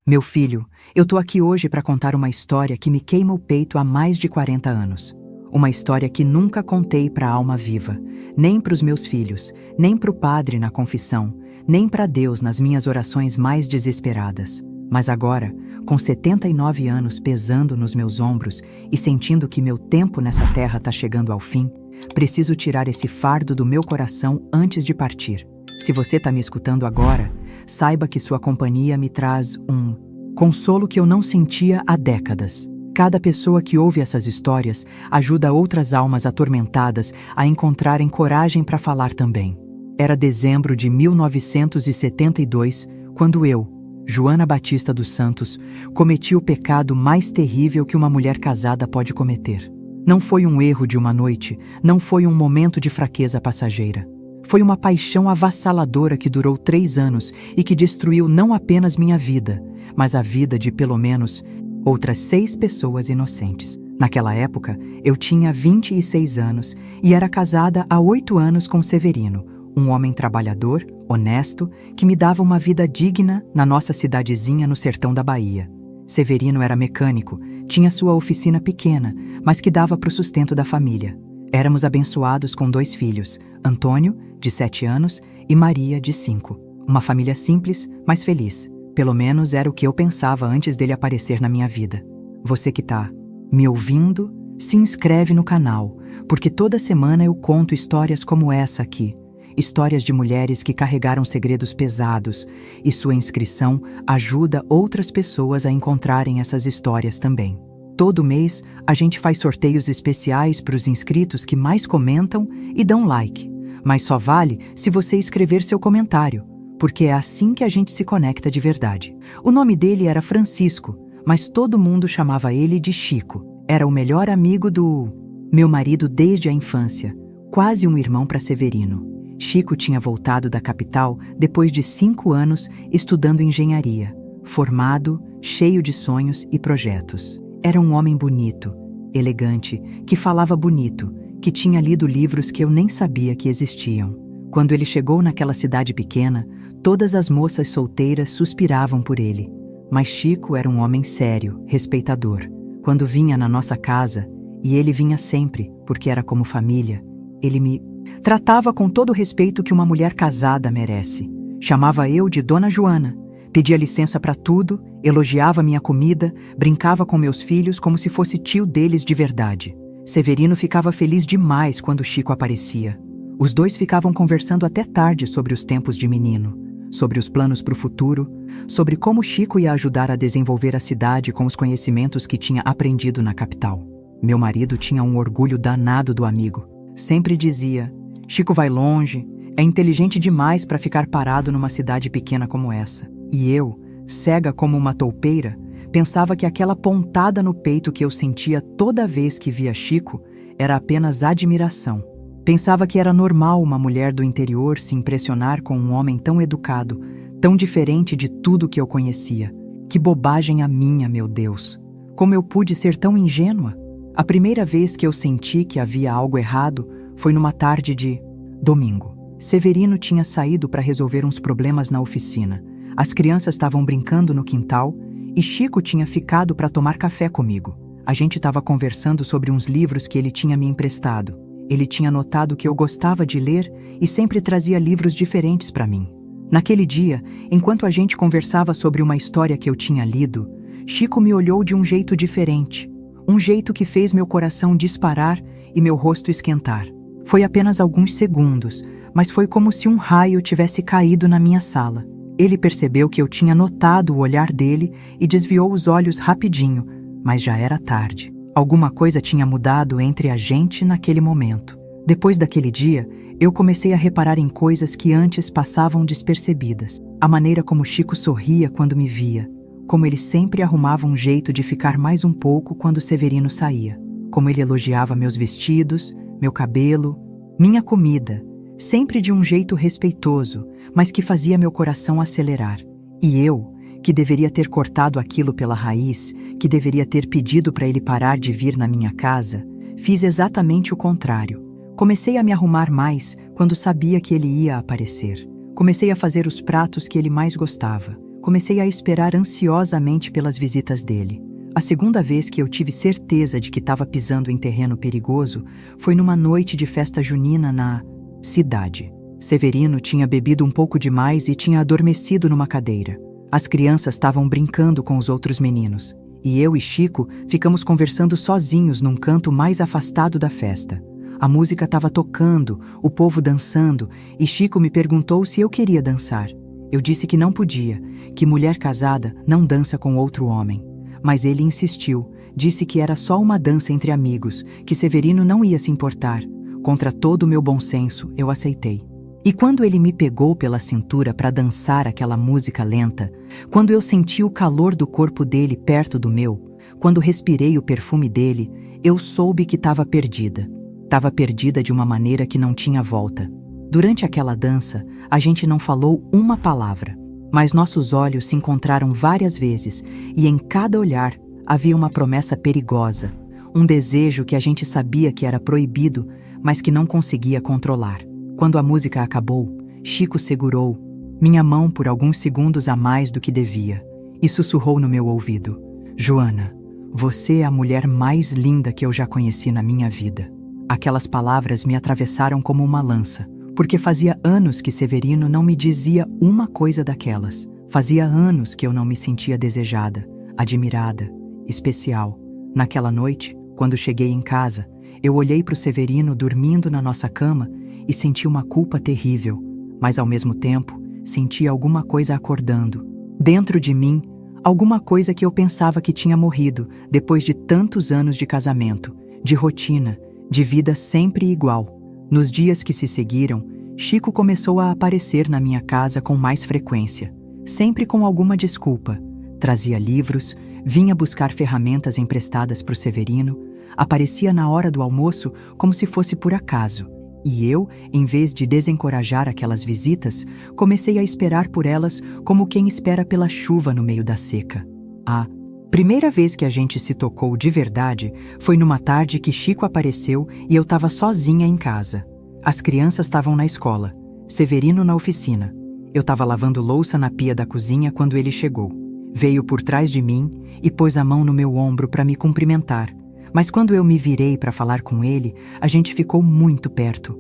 Meu filho, eu tô aqui hoje para contar uma história que me queima o peito há mais de 40 anos. Uma história que nunca contei para a alma viva, nem para os meus filhos, nem para o padre na confissão, nem para Deus nas minhas orações mais desesperadas. Mas agora, com 79 anos pesando nos meus ombros e sentindo que meu tempo nessa terra tá chegando ao fim, preciso tirar esse fardo do meu coração antes de partir. Se você tá me escutando agora, saiba que sua companhia me traz um consolo que eu não sentia há décadas. Cada pessoa que ouve essas histórias ajuda outras almas atormentadas a encontrarem coragem para falar também. Era dezembro de 1972, quando eu, Joana Batista dos Santos, cometi o pecado mais terrível que uma mulher casada pode cometer. Não foi um erro de uma noite, não foi um momento de fraqueza passageira. Foi uma paixão avassaladora que durou 3 anos e que destruiu não apenas minha vida, mas a vida de pelo menos outras 6 pessoas inocentes. Naquela época, eu tinha 26 anos e era casada há 8 anos com Severino, um homem trabalhador, honesto, que me dava uma vida digna na nossa cidadezinha no sertão da Bahia. Severino era mecânico, tinha sua oficina pequena, mas que dava para o sustento da família. Éramos abençoados com 2 filhos, Antônio, de 7 anos, e Maria, de 5. Uma família simples, mas feliz. Pelo menos era o que eu pensava antes dele aparecer na minha vida. Você que tá me ouvindo, se inscreve no canal, porque toda semana eu conto histórias como essa aqui. Histórias de mulheres que carregaram segredos pesados, e sua inscrição ajuda outras pessoas a encontrarem essas histórias também. Todo mês, a gente faz sorteios especiais para os inscritos que mais comentam e dão like. Mas só vale se você escrever seu comentário, porque é assim que a gente se conecta de verdade. O nome dele era Francisco, mas todo mundo chamava ele de Chico. Era o melhor amigo do meu marido desde a infância, quase um irmão para Severino. Chico tinha voltado da capital depois de 5 anos estudando engenharia, formado, cheio de sonhos e projetos. Era um homem bonito, elegante, que falava bonito, que tinha lido livros que eu nem sabia que existiam. Quando ele chegou naquela cidade pequena, todas as moças solteiras suspiravam por ele. Mas Chico era um homem sério, respeitador. Quando vinha na nossa casa, e ele vinha sempre, porque era como família, ele me tratava com todo o respeito que uma mulher casada merece. Chamava eu de Dona Joana, pedia licença para tudo, elogiava minha comida, brincava com meus filhos como se fosse tio deles de verdade. Severino ficava feliz demais quando Chico aparecia. Os dois ficavam conversando até tarde sobre os tempos de menino, sobre os planos para o futuro, sobre como Chico ia ajudar a desenvolver a cidade com os conhecimentos que tinha aprendido na capital. Meu marido tinha um orgulho danado do amigo. Sempre dizia: Chico vai longe, é inteligente demais para ficar parado numa cidade pequena como essa. E eu, cega como uma toupeira, pensava que aquela pontada no peito que eu sentia toda vez que via Chico era apenas admiração. Pensava que era normal uma mulher do interior se impressionar com um homem tão educado, tão diferente de tudo que eu conhecia. Que bobagem a minha, meu Deus! Como eu pude ser tão ingênua? A primeira vez que eu senti que havia algo errado foi numa tarde de domingo. Severino tinha saído para resolver uns problemas na oficina. As crianças estavam brincando no quintal e Chico tinha ficado para tomar café comigo. A gente estava conversando sobre uns livros que ele tinha me emprestado. Ele tinha notado que eu gostava de ler e sempre trazia livros diferentes para mim. Naquele dia, enquanto a gente conversava sobre uma história que eu tinha lido, Chico me olhou de um jeito diferente. Um jeito que fez meu coração disparar e meu rosto esquentar. Foi apenas alguns segundos, mas foi como se um raio tivesse caído na minha sala. Ele percebeu que eu tinha notado o olhar dele e desviou os olhos rapidinho, mas já era tarde. Alguma coisa tinha mudado entre a gente naquele momento. Depois daquele dia, eu comecei a reparar em coisas que antes passavam despercebidas. A maneira como Chico sorria quando me via, como ele sempre arrumava um jeito de ficar mais um pouco quando Severino saía, como ele elogiava meus vestidos, meu cabelo, minha comida, sempre de um jeito respeitoso, mas que fazia meu coração acelerar. E eu, que deveria ter cortado aquilo pela raiz, que deveria ter pedido para ele parar de vir na minha casa, fiz exatamente o contrário. Comecei a me arrumar mais quando sabia que ele ia aparecer. Comecei a fazer os pratos que ele mais gostava. comecei a esperar ansiosamente pelas visitas dele. A segunda vez que eu tive certeza de que estava pisando em terreno perigoso foi numa noite de festa junina na cidade. Severino tinha bebido um pouco demais e tinha adormecido numa cadeira. As crianças estavam brincando com os outros meninos, e eu e Chico ficamos conversando sozinhos num canto mais afastado da festa. A música estava tocando, o povo dançando, e Chico me perguntou se eu queria dançar. Eu disse que não podia, que mulher casada não dança com outro homem. Mas ele insistiu, disse que era só uma dança entre amigos, que Severino não ia se importar. Contra todo o meu bom senso, eu aceitei. E quando ele me pegou pela cintura para dançar aquela música lenta, quando eu senti o calor do corpo dele perto do meu, quando respirei o perfume dele, eu soube que estava perdida. Estava perdida de uma maneira que não tinha volta. Durante aquela dança, a gente não falou uma palavra, mas nossos olhos se encontraram várias vezes e em cada olhar havia uma promessa perigosa, um desejo que a gente sabia que era proibido, mas que não conseguia controlar. Quando a música acabou, Chico segurou minha mão por alguns segundos a mais do que devia e sussurrou no meu ouvido: "Joana, você é a mulher mais linda que eu já conheci na minha vida." Aquelas palavras me atravessaram como uma lança, porque fazia anos que Severino não me dizia uma coisa daquelas. Fazia anos que eu não me sentia desejada, admirada, especial. Naquela noite, quando cheguei em casa, eu olhei para o Severino dormindo na nossa cama e senti uma culpa terrível, mas ao mesmo tempo, senti alguma coisa acordando. Dentro de mim, alguma coisa que eu pensava que tinha morrido depois de tantos anos de casamento, de rotina, de vida sempre igual. Nos dias que se seguiram, Chico começou a aparecer na minha casa com mais frequência, sempre com alguma desculpa. Trazia livros, vinha buscar ferramentas emprestadas para o Severino, aparecia na hora do almoço como se fosse por acaso. E eu, em vez de desencorajar aquelas visitas, comecei a esperar por elas como quem espera pela chuva no meio da seca. A primeira vez que a gente se tocou de verdade foi numa tarde que Chico apareceu e eu estava sozinha em casa. As crianças estavam na escola, Severino na oficina. Eu estava lavando louça na pia da cozinha quando ele chegou. Veio por trás de mim e pôs a mão no meu ombro para me cumprimentar. Mas quando eu me virei para falar com ele, a gente ficou muito perto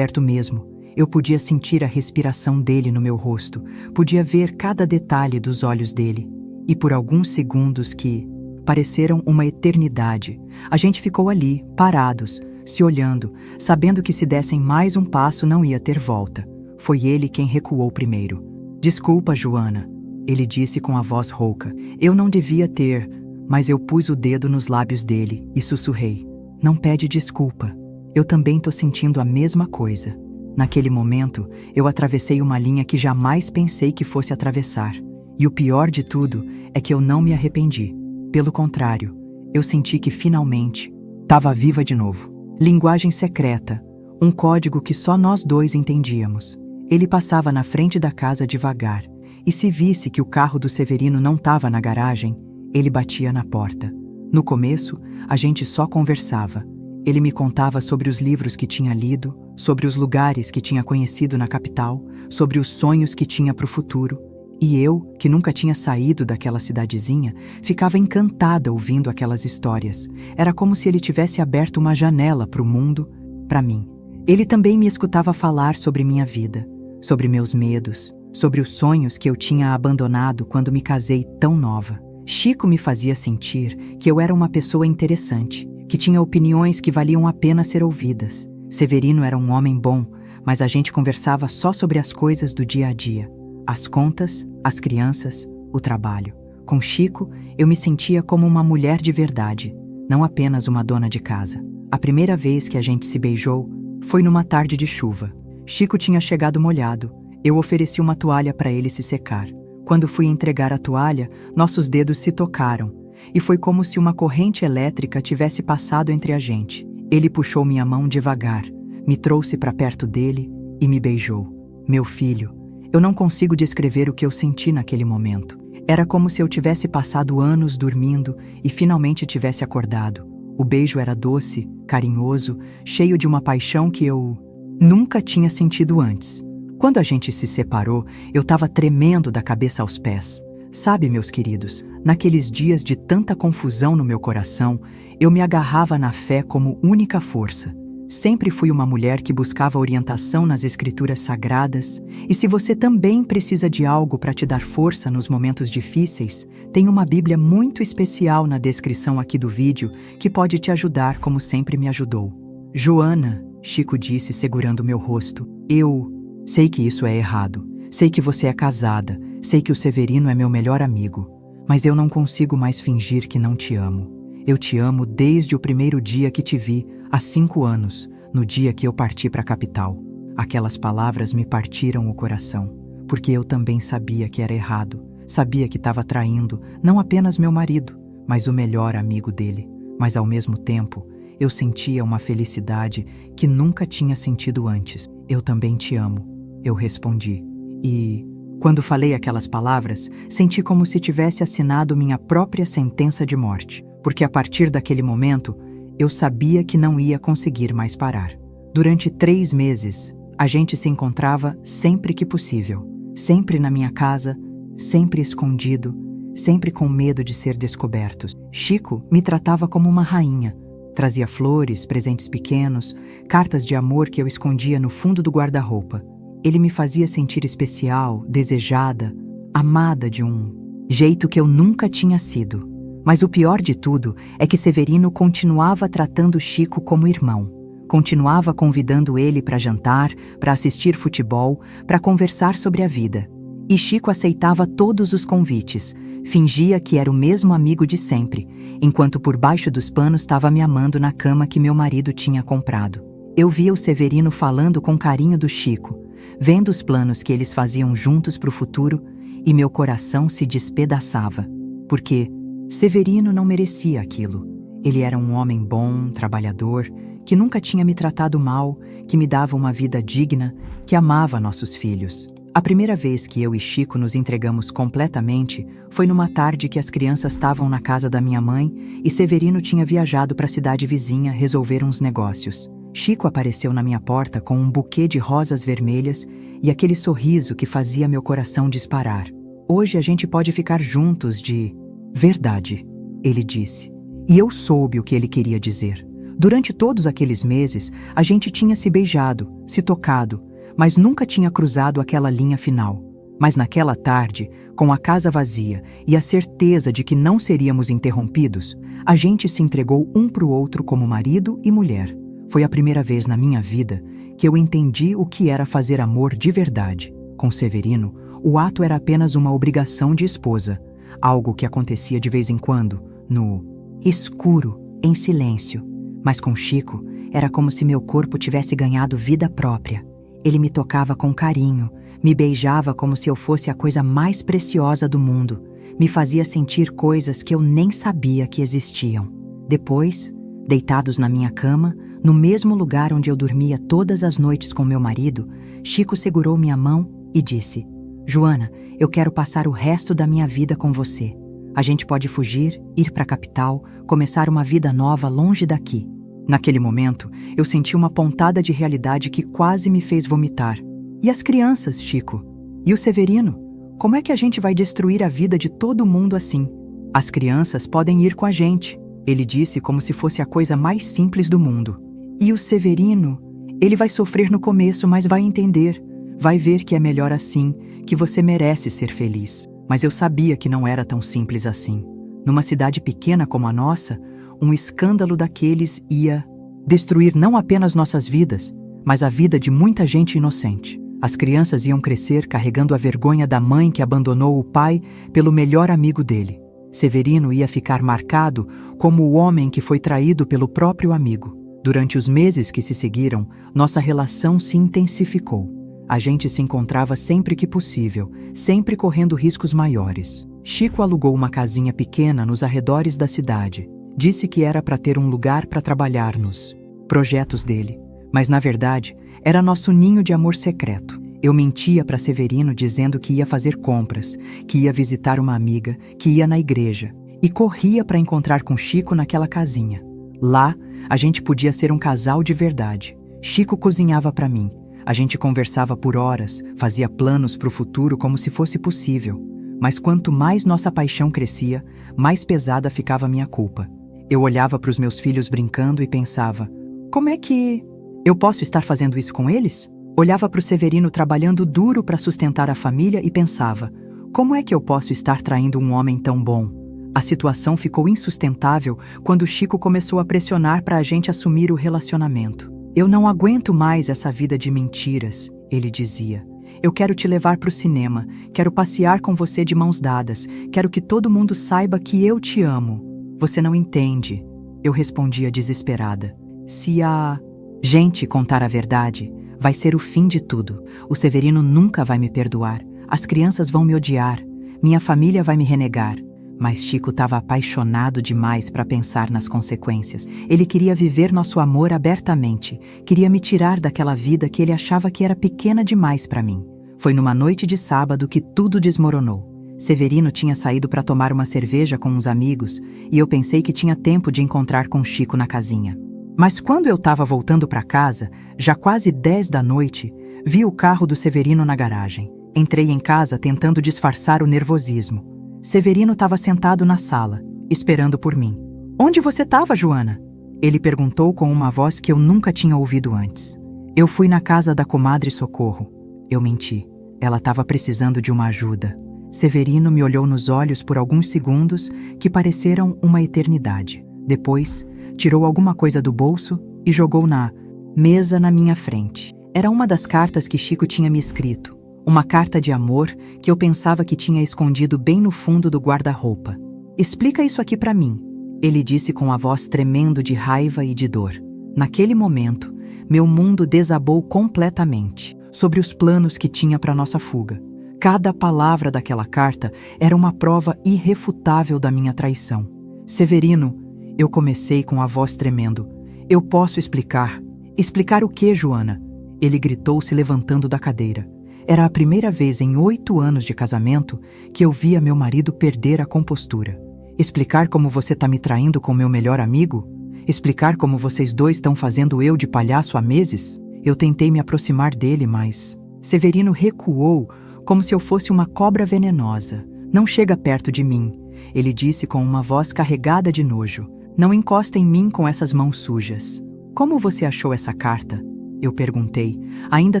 mesmo. Eu podia sentir a respiração dele no meu rosto, podia ver cada detalhe dos olhos dele. E por alguns segundos que pareceram uma eternidade, a gente ficou ali, parados, se olhando, sabendo que se dessem mais um passo não ia ter volta. Foi ele quem recuou primeiro. "Desculpa, Joana", ele disse com a voz rouca. Eu não devia ter, mas eu pus o dedo nos lábios dele e sussurrei: "Não pede desculpa. Eu também tô sentindo a mesma coisa." Naquele momento, eu atravessei uma linha que jamais pensei que fosse atravessar. E o pior de tudo é que eu não me arrependi. Pelo contrário, eu senti que finalmente estava viva de novo. Linguagem secreta, um código que só nós dois entendíamos. Ele passava na frente da casa devagar, e se visse que o carro do Severino não estava na garagem, ele batia na porta. No começo, a gente só conversava. Ele me contava sobre os livros que tinha lido, sobre os lugares que tinha conhecido na capital, sobre os sonhos que tinha para o futuro. E eu, que nunca tinha saído daquela cidadezinha, ficava encantada ouvindo aquelas histórias. Era como se ele tivesse aberto uma janela para o mundo, para mim. Ele também me escutava falar sobre minha vida, sobre meus medos, sobre os sonhos que eu tinha abandonado quando me casei tão nova. Chico me fazia sentir que eu era uma pessoa interessante, que tinha opiniões que valiam a pena ser ouvidas. Severino era um homem bom, mas a gente conversava só sobre as coisas do dia a dia. As contas, as crianças, o trabalho. Com Chico, eu me sentia como uma mulher de verdade, não apenas uma dona de casa. A primeira vez que a gente se beijou foi numa tarde de chuva. Chico tinha chegado molhado. Eu ofereci uma toalha para ele se secar. Quando fui entregar a toalha, nossos dedos se tocaram, e foi como se uma corrente elétrica tivesse passado entre a gente. Ele puxou minha mão devagar, me trouxe para perto dele e me beijou. Meu filho, eu não consigo descrever o que eu senti naquele momento. Era como se eu tivesse passado anos dormindo e finalmente tivesse acordado. O beijo era doce, carinhoso, cheio de uma paixão que eu nunca tinha sentido antes. Quando a gente se separou, eu estava tremendo da cabeça aos pés. Sabe, meus queridos, naqueles dias de tanta confusão no meu coração, eu me agarrava na fé como única força. Sempre fui uma mulher que buscava orientação nas escrituras sagradas, e se você também precisa de algo para te dar força nos momentos difíceis, tem uma Bíblia muito especial na descrição aqui do vídeo que pode te ajudar como sempre me ajudou. Joana, Chico disse segurando meu rosto, eu sei que isso é errado, sei que você é casada, sei que o Severino é meu melhor amigo, mas eu não consigo mais fingir que não te amo. Eu te amo desde o primeiro dia que te vi, há 5 anos, no dia que eu parti para a capital. Aquelas palavras me partiram o coração, porque eu também sabia que era errado, sabia que estava traindo não apenas meu marido, mas o melhor amigo dele. Mas ao mesmo tempo, eu sentia uma felicidade que nunca tinha sentido antes. Eu também te amo, eu respondi. E, quando falei aquelas palavras, senti como se tivesse assinado minha própria sentença de morte, porque a partir daquele momento, eu sabia que não ia conseguir mais parar. Durante 3 meses, a gente se encontrava sempre que possível, sempre na minha casa, sempre escondido, sempre com medo de ser descobertos. Chico me tratava como uma rainha, trazia flores, presentes pequenos, cartas de amor que eu escondia no fundo do guarda-roupa. Ele me fazia sentir especial, desejada, amada de um jeito que eu nunca tinha sido. Mas o pior de tudo é que Severino continuava tratando Chico como irmão. Continuava convidando ele para jantar, para assistir futebol, para conversar sobre a vida. E Chico aceitava todos os convites, fingia que era o mesmo amigo de sempre, enquanto por baixo dos panos estava me amando na cama que meu marido tinha comprado. Eu via o Severino falando com carinho do Chico, vendo os planos que eles faziam juntos para o futuro, e meu coração se despedaçava, porque Severino não merecia aquilo. Ele era um homem bom, trabalhador, que nunca tinha me tratado mal, que me dava uma vida digna, que amava nossos filhos. A primeira vez que eu e Chico nos entregamos completamente foi numa tarde que as crianças estavam na casa da minha mãe e Severino tinha viajado para a cidade vizinha resolver uns negócios. Chico apareceu na minha porta com um buquê de rosas vermelhas e aquele sorriso que fazia meu coração disparar. Hoje a gente pode ficar juntos de verdade, ele disse. E eu soube o que ele queria dizer. Durante todos aqueles meses, a gente tinha se beijado, se tocado, mas nunca tinha cruzado aquela linha final. Mas naquela tarde, com a casa vazia e a certeza de que não seríamos interrompidos, a gente se entregou um para o outro como marido e mulher. Foi a primeira vez na minha vida que eu entendi o que era fazer amor de verdade. Com Severino, o ato era apenas uma obrigação de esposa, algo que acontecia de vez em quando, no escuro, em silêncio. Mas com Chico, era como se meu corpo tivesse ganhado vida própria. Ele me tocava com carinho, me beijava como se eu fosse a coisa mais preciosa do mundo, me fazia sentir coisas que eu nem sabia que existiam. Depois, deitados na minha cama, no mesmo lugar onde eu dormia todas as noites com meu marido, Chico segurou minha mão e disse: Joana, eu quero passar o resto da minha vida com você. A gente pode fugir, ir para a capital, começar uma vida nova longe daqui. Naquele momento, eu senti uma pontada de realidade que quase me fez vomitar. E as crianças, Chico? E o Severino? Como é que a gente vai destruir a vida de todo mundo assim? As crianças podem ir com a gente, ele disse como se fosse a coisa mais simples do mundo. E o Severino? Ele vai sofrer no começo, mas vai entender. Vai ver que é melhor assim, que você merece ser feliz. Mas eu sabia que não era tão simples assim. Numa cidade pequena como a nossa, um escândalo daqueles ia destruir não apenas nossas vidas, mas a vida de muita gente inocente. As crianças iam crescer carregando a vergonha da mãe que abandonou o pai pelo melhor amigo dele. Severino ia ficar marcado como o homem que foi traído pelo próprio amigo. Durante os meses que se seguiram, nossa relação se intensificou. A gente se encontrava sempre que possível, sempre correndo riscos maiores. Chico alugou uma casinha pequena nos arredores da cidade. Disse que era para ter um lugar para trabalhar nos projetos dele. Mas, na verdade, era nosso ninho de amor secreto. Eu mentia para Severino dizendo que ia fazer compras, que ia visitar uma amiga, que ia na igreja. E corria para encontrar com Chico naquela casinha. Lá, a gente podia ser um casal de verdade. Chico cozinhava para mim. A gente conversava por horas, fazia planos para o futuro como se fosse possível. Mas quanto mais nossa paixão crescia, mais pesada ficava a minha culpa. Eu olhava para os meus filhos brincando e pensava: como é que eu posso estar fazendo isso com eles? Olhava para o Severino trabalhando duro para sustentar a família e pensava: como é que eu posso estar traindo um homem tão bom? A situação ficou insustentável quando Chico começou a pressionar para a gente assumir o relacionamento. Eu não aguento mais essa vida de mentiras, ele dizia. Eu quero te levar para o cinema, quero passear com você de mãos dadas, quero que todo mundo saiba que eu te amo. Você não entende, eu respondia desesperada. Se a gente contar a verdade, vai ser o fim de tudo. O Severino nunca vai me perdoar. As crianças vão me odiar. Minha família vai me renegar. Mas Chico estava apaixonado demais para pensar nas consequências. Ele queria viver nosso amor abertamente. Queria me tirar daquela vida que ele achava que era pequena demais para mim. Foi numa noite de sábado que tudo desmoronou. Severino tinha saído para tomar uma cerveja com uns amigos e eu pensei que tinha tempo de encontrar com Chico na casinha. Mas quando eu estava voltando para casa, já quase 10 da noite, vi o carro do Severino na garagem. Entrei em casa tentando disfarçar o nervosismo. Severino estava sentado na sala, esperando por mim. Onde você estava, Joana? Ele perguntou com uma voz que eu nunca tinha ouvido antes. Eu fui na casa da comadre Socorro. Eu menti. Ela estava precisando de uma ajuda. Severino me olhou nos olhos por alguns segundos que pareceram uma eternidade. Depois, tirou alguma coisa do bolso e jogou na mesa na minha frente. Era uma das cartas que Chico tinha me escrito. Uma carta de amor que eu pensava que tinha escondido bem no fundo do guarda-roupa. Explica isso aqui para mim, ele disse com a voz tremendo de raiva e de dor. Naquele momento, meu mundo desabou completamente sobre os planos que tinha para nossa fuga. Cada palavra daquela carta era uma prova irrefutável da minha traição. Severino, eu comecei com a voz tremendo. Eu posso explicar. Explicar o quê, Joana? Ele gritou se levantando da cadeira. Era a primeira vez em 8 anos de casamento que eu via meu marido perder a compostura. Explicar como você tá me traindo com meu melhor amigo? Explicar como vocês dois estão fazendo eu de palhaço há meses? Eu tentei me aproximar dele, mas Severino recuou como se eu fosse uma cobra venenosa. Não chega perto de mim, ele disse com uma voz carregada de nojo. Não encosta em mim com essas mãos sujas. Como você achou essa carta? Eu perguntei, ainda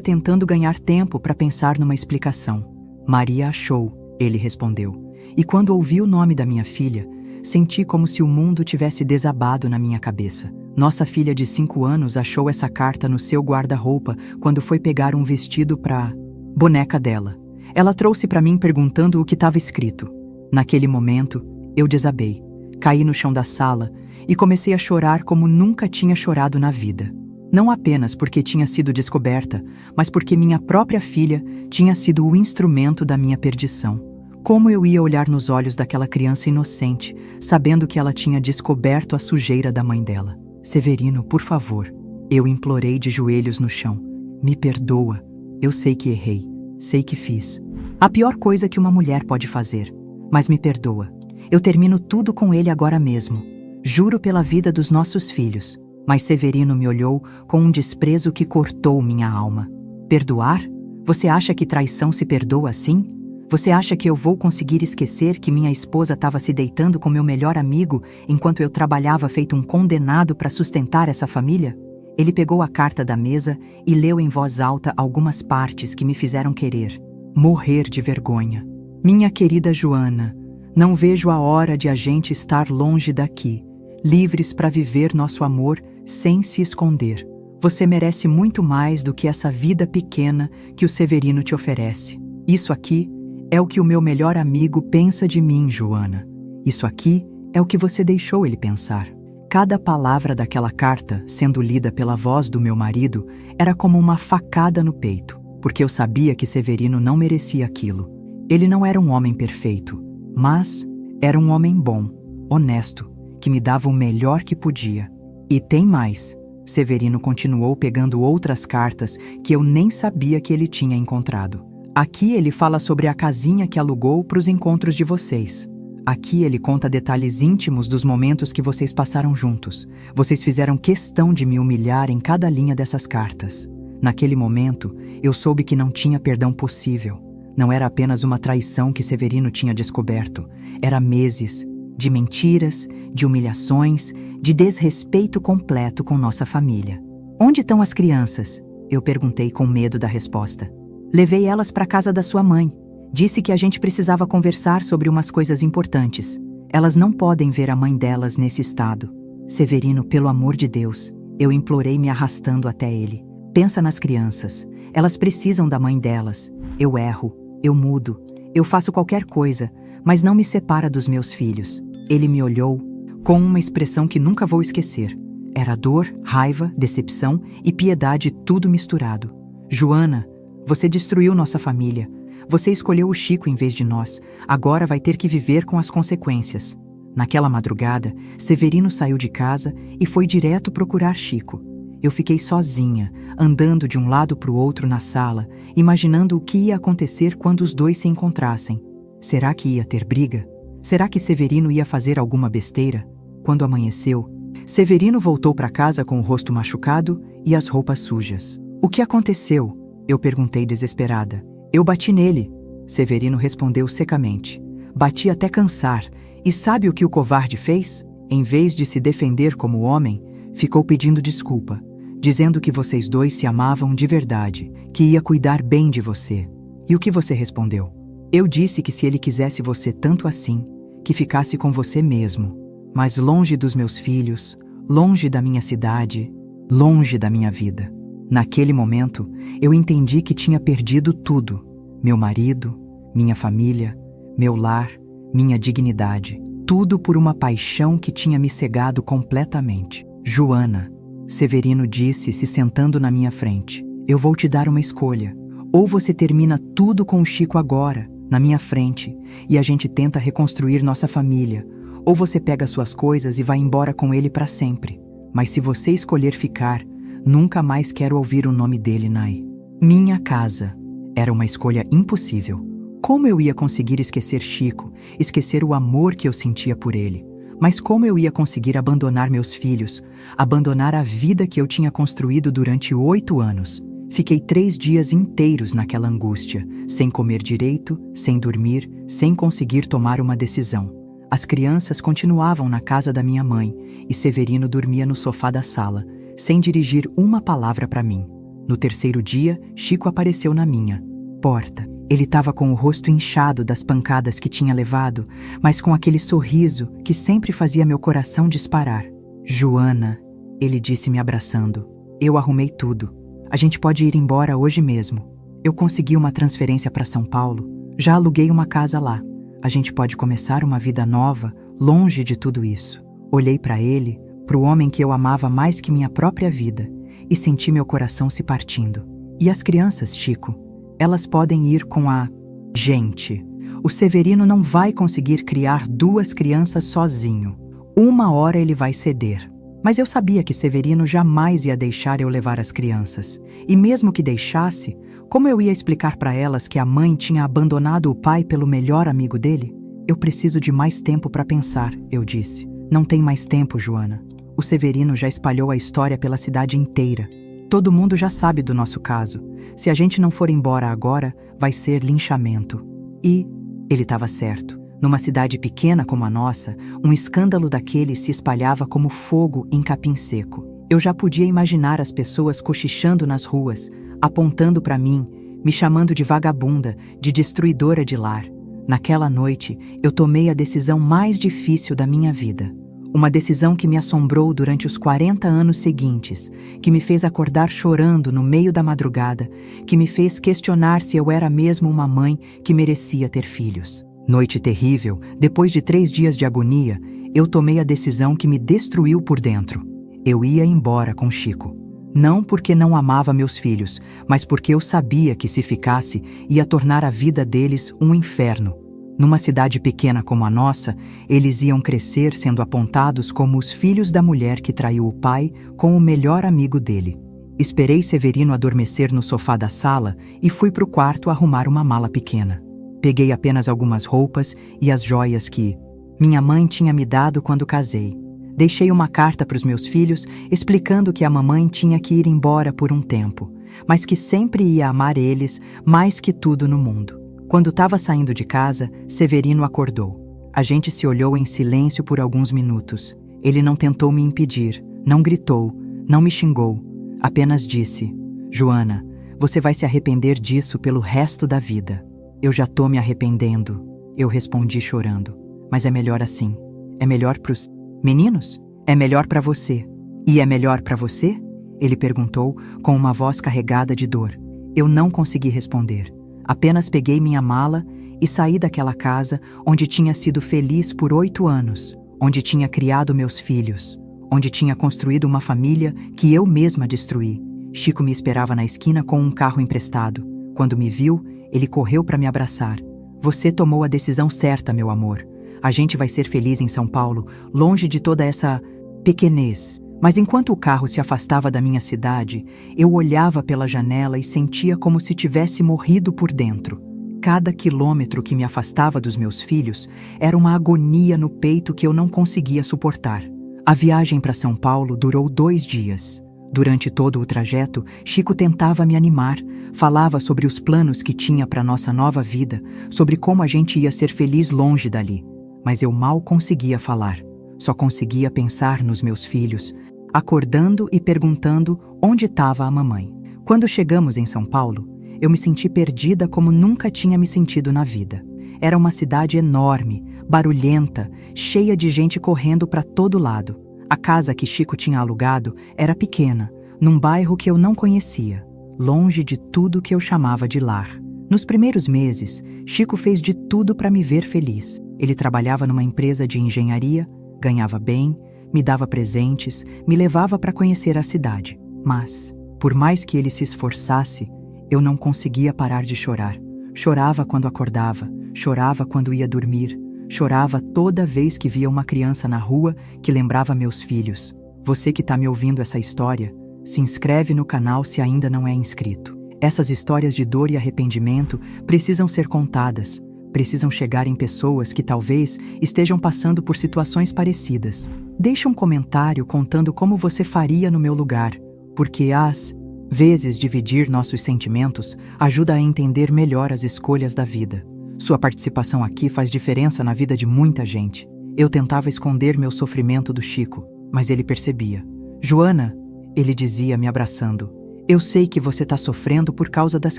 tentando ganhar tempo para pensar numa explicação. Maria achou, ele respondeu. E quando ouvi o nome da minha filha, senti como se o mundo tivesse desabado na minha cabeça. Nossa filha de 5 anos achou essa carta no seu guarda-roupa quando foi pegar um vestido para boneca dela. Ela trouxe para mim perguntando o que estava escrito. Naquele momento, eu desabei. Caí no chão da sala e comecei a chorar como nunca tinha chorado na vida. Não apenas porque tinha sido descoberta, mas porque minha própria filha tinha sido o instrumento da minha perdição. Como eu ia olhar nos olhos daquela criança inocente, sabendo que ela tinha descoberto a sujeira da mãe dela? Severino, por favor, eu implorei de joelhos no chão. Me perdoa. Eu sei que errei. Sei que fiz a pior coisa que uma mulher pode fazer. Mas me perdoa. Eu termino tudo com ele agora mesmo. Juro pela vida dos nossos filhos. Mas Severino me olhou com um desprezo que cortou minha alma. Perdoar? Você acha que traição se perdoa assim? Você acha que eu vou conseguir esquecer que minha esposa estava se deitando com meu melhor amigo enquanto eu trabalhava feito um condenado para sustentar essa família? Ele pegou a carta da mesa e leu em voz alta algumas partes que me fizeram querer morrer de vergonha. Minha querida Joana, não vejo a hora de a gente estar longe daqui, livres para viver nosso amor sem se esconder. Você merece muito mais do que essa vida pequena que o Severino te oferece. Isso aqui é o que o meu melhor amigo pensa de mim, Joana. Isso aqui é o que você deixou ele pensar. Cada palavra daquela carta, sendo lida pela voz do meu marido, era como uma facada no peito, porque eu sabia que Severino não merecia aquilo. Ele não era um homem perfeito, mas era um homem bom, honesto, que me dava o melhor que podia. E tem mais. Severino continuou pegando outras cartas que eu nem sabia que ele tinha encontrado. Aqui ele fala sobre a casinha que alugou para os encontros de vocês. Aqui ele conta detalhes íntimos dos momentos que vocês passaram juntos. Vocês fizeram questão de me humilhar em cada linha dessas cartas. Naquele momento, eu soube que não tinha perdão possível. Não era apenas uma traição que Severino tinha descoberto. Era meses de mentiras, de humilhações, de desrespeito completo com nossa família. Onde estão as crianças? Eu perguntei com medo da resposta. Levei elas para a casa da sua mãe. Disse que a gente precisava conversar sobre umas coisas importantes. Elas não podem ver a mãe delas nesse estado. Severino, pelo amor de Deus, eu implorei me arrastando até ele. Pensa nas crianças. Elas precisam da mãe delas. Eu erro, eu mudo, eu faço qualquer coisa, mas não me separa dos meus filhos. Ele me olhou com uma expressão que nunca vou esquecer. Era dor, raiva, decepção e piedade tudo misturado. Joana, você destruiu nossa família. Você escolheu o Chico em vez de nós. Agora vai ter que viver com as consequências. Naquela madrugada, Severino saiu de casa e foi direto procurar Chico. Eu fiquei sozinha, andando de um lado para o outro na sala, imaginando o que ia acontecer quando os dois se encontrassem. Será que ia ter briga? Será que Severino ia fazer alguma besteira? Quando amanheceu, Severino voltou para casa com o rosto machucado e as roupas sujas. O que aconteceu? Eu perguntei desesperada. Eu bati nele. Severino respondeu secamente. Bati até cansar. E sabe o que o covarde fez? Em vez de se defender como homem, ficou pedindo desculpa, dizendo que vocês dois se amavam de verdade, que ia cuidar bem de você. E o que você respondeu? Eu disse que se ele quisesse você tanto assim, que ficasse com você mesmo, mas longe dos meus filhos, longe da minha cidade, longe da minha vida. Naquele momento, eu entendi que tinha perdido tudo: meu marido, minha família, meu lar, minha dignidade, tudo por uma paixão que tinha me cegado completamente. Joana, Severino disse, se sentando na minha frente, eu vou te dar uma escolha. Ou você termina tudo com o Chico agora, na minha frente, e a gente tenta reconstruir nossa família, ou você pega suas coisas e vai embora com ele para sempre. Mas se você escolher ficar, nunca mais quero ouvir o nome dele, Nai. Minha casa. Era uma escolha impossível. Como eu ia conseguir esquecer Chico, esquecer o amor que eu sentia por ele? Mas como eu ia conseguir abandonar meus filhos, abandonar a vida que eu tinha construído durante 8 anos? Fiquei 3 dias inteiros naquela angústia, sem comer direito, sem dormir, sem conseguir tomar uma decisão. As crianças continuavam na casa da minha mãe e Severino dormia no sofá da sala, sem dirigir uma palavra para mim. No 3º dia, Chico apareceu na minha porta. Ele estava com o rosto inchado das pancadas que tinha levado, mas com aquele sorriso que sempre fazia meu coração disparar. Joana, ele disse me abraçando. Eu arrumei tudo. A gente pode ir embora hoje mesmo. Eu consegui uma transferência para São Paulo. Já aluguei uma casa lá. A gente pode começar uma vida nova, longe de tudo isso. Olhei para ele, para o homem que eu amava mais que minha própria vida, e senti meu coração se partindo. E as crianças, Chico? Elas podem ir com a gente. O Severino não vai conseguir criar 2 crianças sozinho. Uma hora ele vai ceder. Mas eu sabia que Severino jamais ia deixar eu levar as crianças. E mesmo que deixasse, como eu ia explicar para elas que a mãe tinha abandonado o pai pelo melhor amigo dele? Eu preciso de mais tempo para pensar, eu disse. Não tem mais tempo, Joana. O Severino já espalhou a história pela cidade inteira. Todo mundo já sabe do nosso caso. Se a gente não for embora agora, vai ser linchamento. E ele estava certo. Numa cidade pequena como a nossa, um escândalo daquele se espalhava como fogo em capim seco. Eu já podia imaginar as pessoas cochichando nas ruas, apontando para mim, me chamando de vagabunda, de destruidora de lar. Naquela noite, eu tomei a decisão mais difícil da minha vida. Uma decisão que me assombrou durante os 40 anos seguintes, que me fez acordar chorando no meio da madrugada, que me fez questionar se eu era mesmo uma mãe que merecia ter filhos. Noite terrível, depois de 3 dias de agonia, eu tomei a decisão que me destruiu por dentro. Eu ia embora com Chico. Não porque não amava meus filhos, mas porque eu sabia que se ficasse, ia tornar a vida deles um inferno. Numa cidade pequena como a nossa, eles iam crescer sendo apontados como os filhos da mulher que traiu o pai com o melhor amigo dele. Esperei Severino adormecer no sofá da sala e fui para o quarto arrumar uma mala pequena. Peguei apenas algumas roupas e as joias que minha mãe tinha me dado quando casei. Deixei uma carta para os meus filhos explicando que a mamãe tinha que ir embora por um tempo, mas que sempre ia amar eles mais que tudo no mundo. Quando estava saindo de casa, Severino acordou. A gente se olhou em silêncio por alguns minutos. Ele não tentou me impedir, não gritou, não me xingou. Apenas disse: Joana, você vai se arrepender disso pelo resto da vida. Eu já tô me arrependendo, eu respondi chorando. Mas é melhor assim. É melhor pros meninos? É melhor pra você. E é melhor pra você? Ele perguntou com uma voz carregada de dor. Eu não consegui responder. Apenas peguei minha mala e saí daquela casa onde tinha sido feliz por 8 anos, onde tinha criado meus filhos, onde tinha construído uma família que eu mesma destruí. Chico me esperava na esquina com um carro emprestado. Quando me viu, ele correu para me abraçar. Você tomou a decisão certa, meu amor. A gente vai ser feliz em São Paulo, longe de toda essa pequenez. Mas enquanto o carro se afastava da minha cidade, eu olhava pela janela e sentia como se tivesse morrido por dentro. Cada quilômetro que me afastava dos meus filhos era uma agonia no peito que eu não conseguia suportar. A viagem para São Paulo durou 2 dias. Durante todo o trajeto, Chico tentava me animar, falava sobre os planos que tinha para nossa nova vida, sobre como a gente ia ser feliz longe dali. Mas eu mal conseguia falar. Só conseguia pensar nos meus filhos, acordando e perguntando onde estava a mamãe. Quando chegamos em São Paulo, eu me senti perdida como nunca tinha me sentido na vida. Era uma cidade enorme, barulhenta, cheia de gente correndo para todo lado. A casa que Chico tinha alugado era pequena, num bairro que eu não conhecia, longe de tudo que eu chamava de lar. Nos primeiros meses, Chico fez de tudo para me ver feliz. Ele trabalhava numa empresa de engenharia, ganhava bem, me dava presentes, me levava para conhecer a cidade. Mas, por mais que ele se esforçasse, eu não conseguia parar de chorar. Chorava quando acordava, chorava quando ia dormir, chorava toda vez que via uma criança na rua que lembrava meus filhos. Você que está me ouvindo essa história, se inscreve no canal se ainda não é inscrito. Essas histórias de dor e arrependimento precisam ser contadas, precisam chegar em pessoas que talvez estejam passando por situações parecidas. Deixe um comentário contando como você faria no meu lugar, porque às vezes dividir nossos sentimentos ajuda a entender melhor as escolhas da vida. Sua participação aqui faz diferença na vida de muita gente. Eu tentava esconder meu sofrimento do Chico, mas ele percebia. Joana, ele dizia me abraçando, eu sei que você está sofrendo por causa das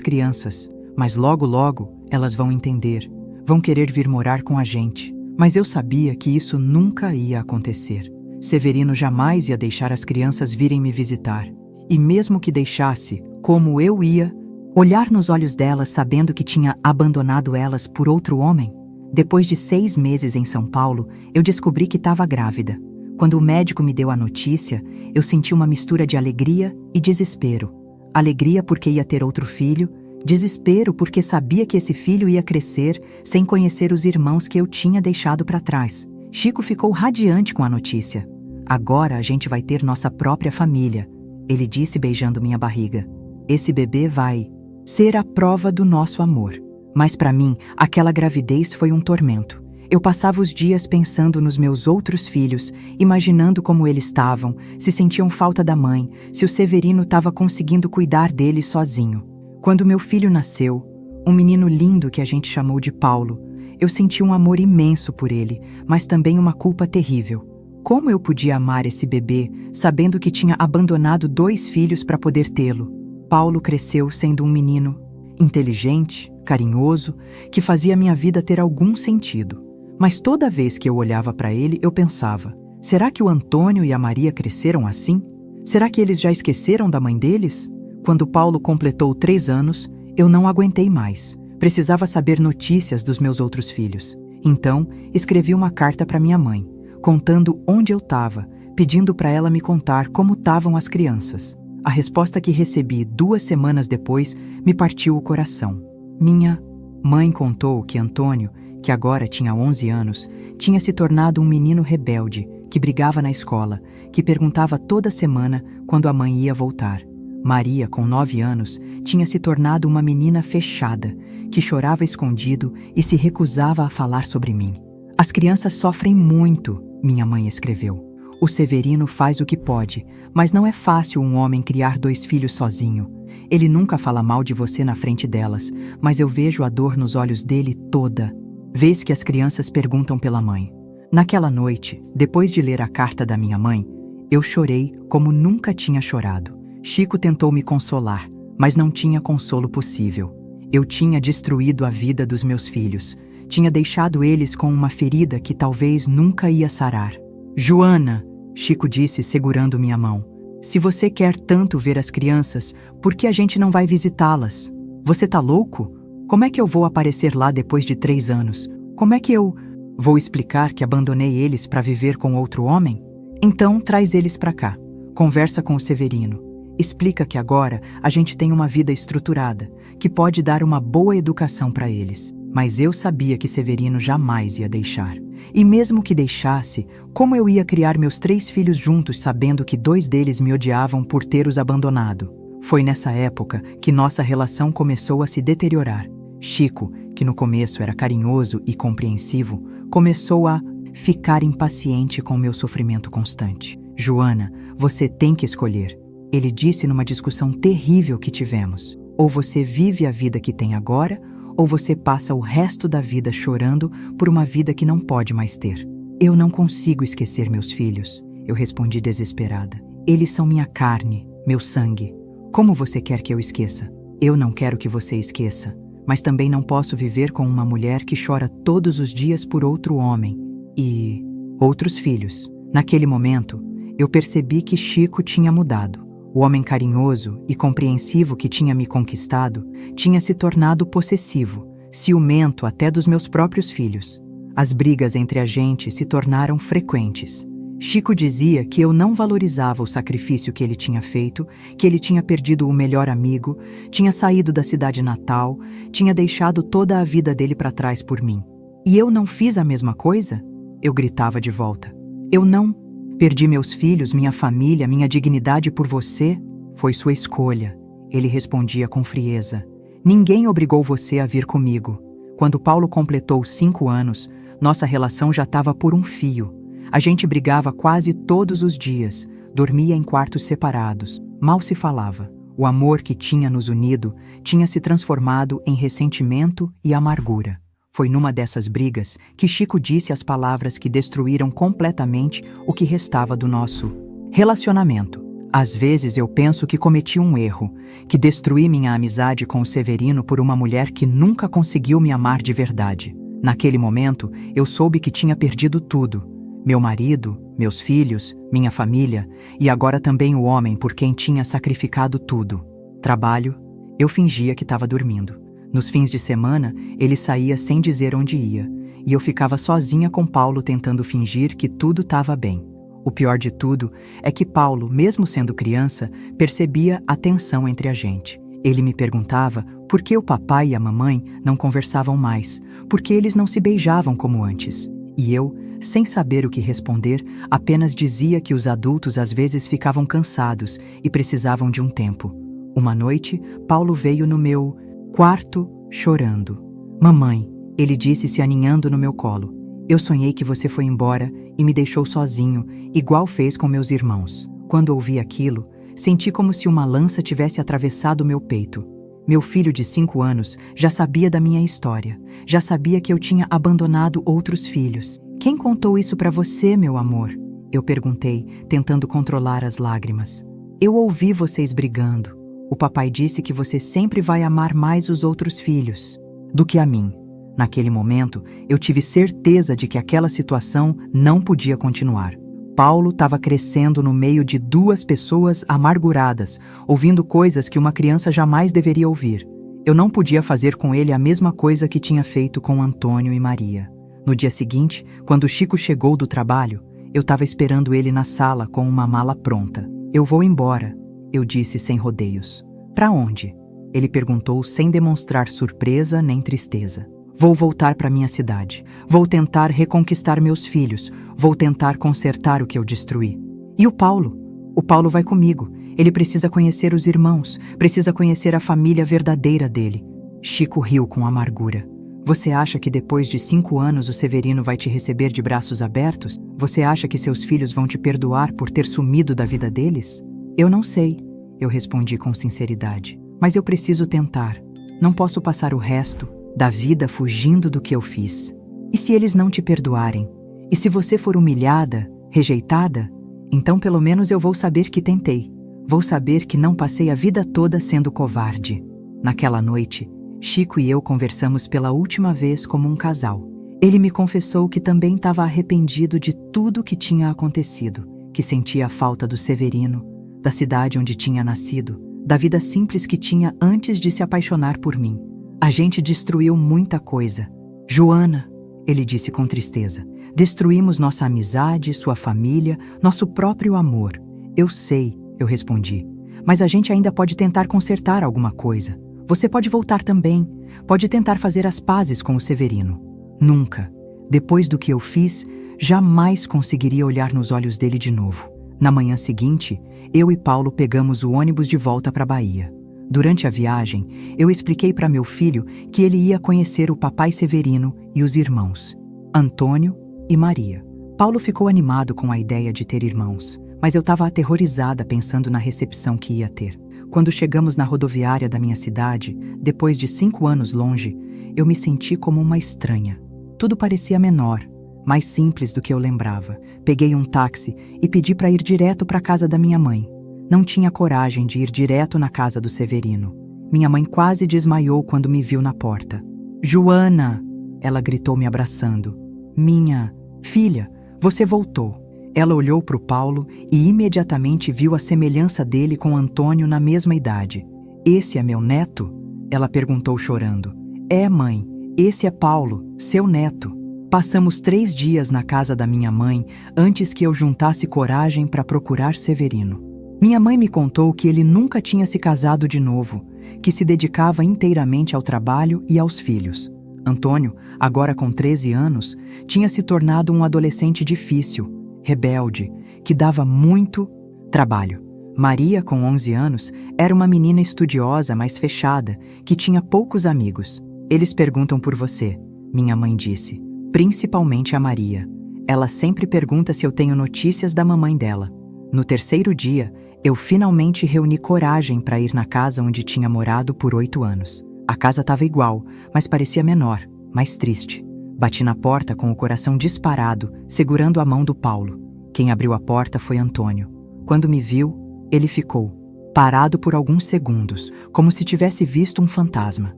crianças, mas logo logo elas vão entender. Vão querer vir morar com a gente. Mas eu sabia que isso nunca ia acontecer. Severino jamais ia deixar as crianças virem me visitar. E mesmo que deixasse, como eu ia olhar nos olhos delas sabendo que tinha abandonado elas por outro homem? Depois de 6 meses em São Paulo, eu descobri que estava grávida. Quando o médico me deu a notícia, eu senti uma mistura de alegria e desespero. Alegria porque ia ter outro filho, desespero porque sabia que esse filho ia crescer sem conhecer os irmãos que eu tinha deixado para trás. Chico ficou radiante com a notícia. Agora a gente vai ter nossa própria família, ele disse beijando minha barriga. Esse bebê vai ser a prova do nosso amor. Mas para mim, aquela gravidez foi um tormento. Eu passava os dias pensando nos meus outros filhos, imaginando como eles estavam, se sentiam falta da mãe, se o Severino estava conseguindo cuidar deles sozinho. Quando meu filho nasceu, um menino lindo que a gente chamou de Paulo, eu senti um amor imenso por ele, mas também uma culpa terrível. Como eu podia amar esse bebê, sabendo que tinha abandonado 2 filhos para poder tê-lo? Paulo cresceu sendo um menino inteligente, carinhoso, que fazia minha vida ter algum sentido. Mas toda vez que eu olhava para ele, eu pensava, será que o Antônio e a Maria cresceram assim? Será que eles já esqueceram da mãe deles? Quando Paulo completou 3 anos, eu não aguentei mais. Precisava saber notícias dos meus outros filhos. Então, escrevi uma carta para minha mãe, contando onde eu estava, pedindo para ela me contar como estavam as crianças. A resposta que recebi 2 semanas depois me partiu o coração. Minha mãe contou que Antônio, que agora tinha 11 anos, tinha se tornado um menino rebelde, que brigava na escola, que perguntava toda semana quando a mãe ia voltar. Maria, com 9 anos, tinha se tornado uma menina fechada, que chorava escondido e se recusava a falar sobre mim. As crianças sofrem muito, minha mãe escreveu. O Severino faz o que pode, mas não é fácil um homem criar 2 filhos sozinho. Ele nunca fala mal de você na frente delas, mas eu vejo a dor nos olhos dele toda vez que as crianças perguntam pela mãe. Naquela noite, depois de ler a carta da minha mãe, eu chorei como nunca tinha chorado. Chico tentou me consolar, mas não tinha consolo possível. Eu tinha destruído a vida dos meus filhos. Tinha deixado eles com uma ferida que talvez nunca ia sarar. Joana, Chico disse segurando minha mão, se você quer tanto ver as crianças, por que a gente não vai visitá-las? Você tá louco? Como é que eu vou aparecer lá depois de 3 anos? Como é que eu vou explicar que abandonei eles para viver com outro homem? Então traz eles para cá. Conversa com o Severino. Explica que agora a gente tem uma vida estruturada, que pode dar uma boa educação para eles. Mas eu sabia que Severino jamais ia deixar. E mesmo que deixasse, como eu ia criar meus 3 filhos juntos sabendo que 2 deles me odiavam por ter-os abandonado? Foi nessa época que nossa relação começou a se deteriorar. Chico, que no começo era carinhoso e compreensivo, começou a ficar impaciente com meu sofrimento constante. Joana, você tem que escolher. Ele disse numa discussão terrível que tivemos. Ou você vive a vida que tem agora, ou você passa o resto da vida chorando por uma vida que não pode mais ter. Eu não consigo esquecer meus filhos, eu respondi desesperada. Eles são minha carne, meu sangue. Como você quer que eu esqueça? Eu não quero que você esqueça, mas também não posso viver com uma mulher que chora todos os dias por outro homem e outros filhos. Naquele momento, eu percebi que Chico tinha mudado. O homem carinhoso e compreensivo que tinha me conquistado tinha se tornado possessivo, ciumento até dos meus próprios filhos. As brigas entre a gente se tornaram frequentes. Chico dizia que eu não valorizava o sacrifício que ele tinha feito, que ele tinha perdido o melhor amigo, tinha saído da cidade natal, tinha deixado toda a vida dele para trás por mim. E eu não fiz a mesma coisa? Eu gritava de volta. Eu não perdi meus filhos, minha família, minha dignidade por você? Foi sua escolha. Ele respondia com frieza. Ninguém obrigou você a vir comigo. Quando Paulo completou 5 anos, nossa relação já estava por um fio. A gente brigava quase todos os dias, dormia em quartos separados, mal se falava. O amor que tinha nos unido tinha se transformado em ressentimento e amargura. Foi numa dessas brigas que Chico disse as palavras que destruíram completamente o que restava do nosso relacionamento. Às vezes eu penso que cometi um erro, que destruí minha amizade com o Severino por uma mulher que nunca conseguiu me amar de verdade. Naquele momento, eu soube que tinha perdido tudo. Meu marido, meus filhos, minha família e agora também o homem por quem tinha sacrificado tudo. Trabalho, eu fingia que estava dormindo. Nos fins de semana, ele saía sem dizer onde ia, e eu ficava sozinha com Paulo tentando fingir que tudo estava bem. O pior de tudo é que Paulo, mesmo sendo criança, percebia a tensão entre a gente. Ele me perguntava por que o papai e a mamãe não conversavam mais, por que eles não se beijavam como antes. E eu, sem saber o que responder, apenas dizia que os adultos às vezes ficavam cansados e precisavam de um tempo. Uma noite, Paulo veio no meu quarto, chorando. Mamãe, ele disse se aninhando no meu colo. Eu sonhei que você foi embora e me deixou sozinho, igual fez com meus irmãos. Quando ouvi aquilo, senti como se uma lança tivesse atravessado meu peito. Meu filho de 5 anos já sabia da minha história, já sabia que eu tinha abandonado outros filhos. Quem contou isso para você, meu amor? Eu perguntei, tentando controlar as lágrimas. Eu ouvi vocês brigando. O papai disse que você sempre vai amar mais os outros filhos do que a mim. Naquele momento, eu tive certeza de que aquela situação não podia continuar. Paulo estava crescendo no meio de 2 pessoas amarguradas, ouvindo coisas que uma criança jamais deveria ouvir. Eu não podia fazer com ele a mesma coisa que tinha feito com Antônio e Maria. No dia seguinte, quando Chico chegou do trabalho, eu estava esperando ele na sala com uma mala pronta. Eu vou embora, eu disse sem rodeios. Para onde? Ele perguntou sem demonstrar surpresa nem tristeza. Vou voltar para minha cidade. Vou tentar reconquistar meus filhos. Vou tentar consertar o que eu destruí. E o Paulo? O Paulo vai comigo. Ele precisa conhecer os irmãos, precisa conhecer a família verdadeira dele. Chico riu com amargura. Você acha que depois de 5 anos o Severino vai te receber de braços abertos? Você acha que seus filhos vão te perdoar por ter sumido da vida deles? Eu não sei, eu respondi com sinceridade. Mas eu preciso tentar. Não posso passar o resto da vida fugindo do que eu fiz. E se eles não te perdoarem? E se você for humilhada, rejeitada? Então pelo menos eu vou saber que tentei. Vou saber que não passei a vida toda sendo covarde. Naquela noite, Chico e eu conversamos pela última vez como um casal. Ele me confessou que também estava arrependido de tudo o que tinha acontecido, que sentia a falta do Severino, da cidade onde tinha nascido, da vida simples que tinha antes de se apaixonar por mim. A gente destruiu muita coisa. Joana, ele disse com tristeza, destruímos nossa amizade, sua família, nosso próprio amor. Eu sei, eu respondi, mas a gente ainda pode tentar consertar alguma coisa. Você pode voltar também, pode tentar fazer as pazes com o Severino. Nunca, depois do que eu fiz, jamais conseguiria olhar nos olhos dele de novo. Na manhã seguinte, eu e Paulo pegamos o ônibus de volta para a Bahia. Durante a viagem, eu expliquei para meu filho que ele ia conhecer o papai Severino e os irmãos, Antônio e Maria. Paulo ficou animado com a ideia de ter irmãos, mas eu estava aterrorizada pensando na recepção que ia ter. Quando chegamos na rodoviária da minha cidade, depois de 5 anos longe, eu me senti como uma estranha. Tudo parecia menor, mais simples do que eu lembrava. Peguei um táxi e pedi para ir direto para a casa da minha mãe. Não tinha coragem de ir direto na casa do Severino. Minha mãe quase desmaiou quando me viu na porta. Joana! Ela gritou me abraçando. Minha filha, você voltou. Ela olhou para o Paulo e imediatamente viu a semelhança dele com Antônio na mesma idade. Esse é meu neto? Ela perguntou chorando. É, mãe, esse é Paulo, seu neto. Passamos 3 dias na casa da minha mãe antes que eu juntasse coragem para procurar Severino. Minha mãe me contou que ele nunca tinha se casado de novo, que se dedicava inteiramente ao trabalho e aos filhos. Antônio, agora com 13 anos, tinha se tornado um adolescente difícil, rebelde, que dava muito trabalho. Maria, com 11 anos, era uma menina estudiosa, mas fechada, que tinha poucos amigos. Eles perguntam por você, minha mãe disse, principalmente a Maria. Ela sempre pergunta se eu tenho notícias da mamãe dela. No 3º dia, eu finalmente reuni coragem para ir na casa onde tinha morado por 8 anos. A casa estava igual, mas parecia menor, mais triste. Bati na porta com o coração disparado, segurando a mão do Paulo. Quem abriu a porta foi Antônio. Quando me viu, ele ficou parado por alguns segundos, como se tivesse visto um fantasma.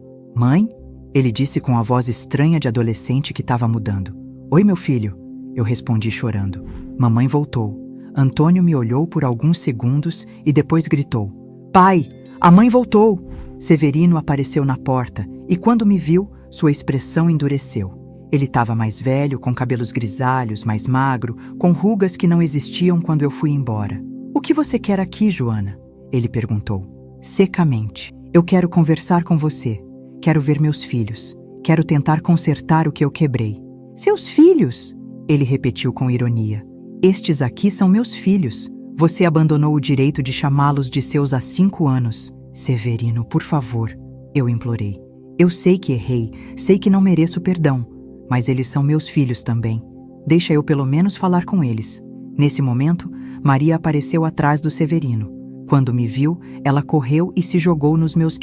Mãe? Ele disse com a voz estranha de adolescente que estava mudando. Oi, meu filho, eu respondi chorando. Mamãe voltou. Antônio me olhou por alguns segundos e depois gritou. Pai, a mãe voltou! Severino apareceu na porta e quando me viu, sua expressão endureceu. Ele estava mais velho, com cabelos grisalhos, mais magro, com rugas que não existiam quando eu fui embora. O que você quer aqui, Joana? Ele perguntou, secamente. Eu quero conversar com você. Quero ver meus filhos. Quero tentar consertar o que eu quebrei. Seus filhos? Ele repetiu com ironia. Estes aqui são meus filhos. Você abandonou o direito de chamá-los de seus há 5 anos. Severino, por favor, eu implorei. Eu sei que errei, sei que não mereço perdão, mas eles são meus filhos também. Deixa eu pelo menos falar com eles. Nesse momento, Maria apareceu atrás do Severino. Quando me viu, ela correu e se jogou nos meus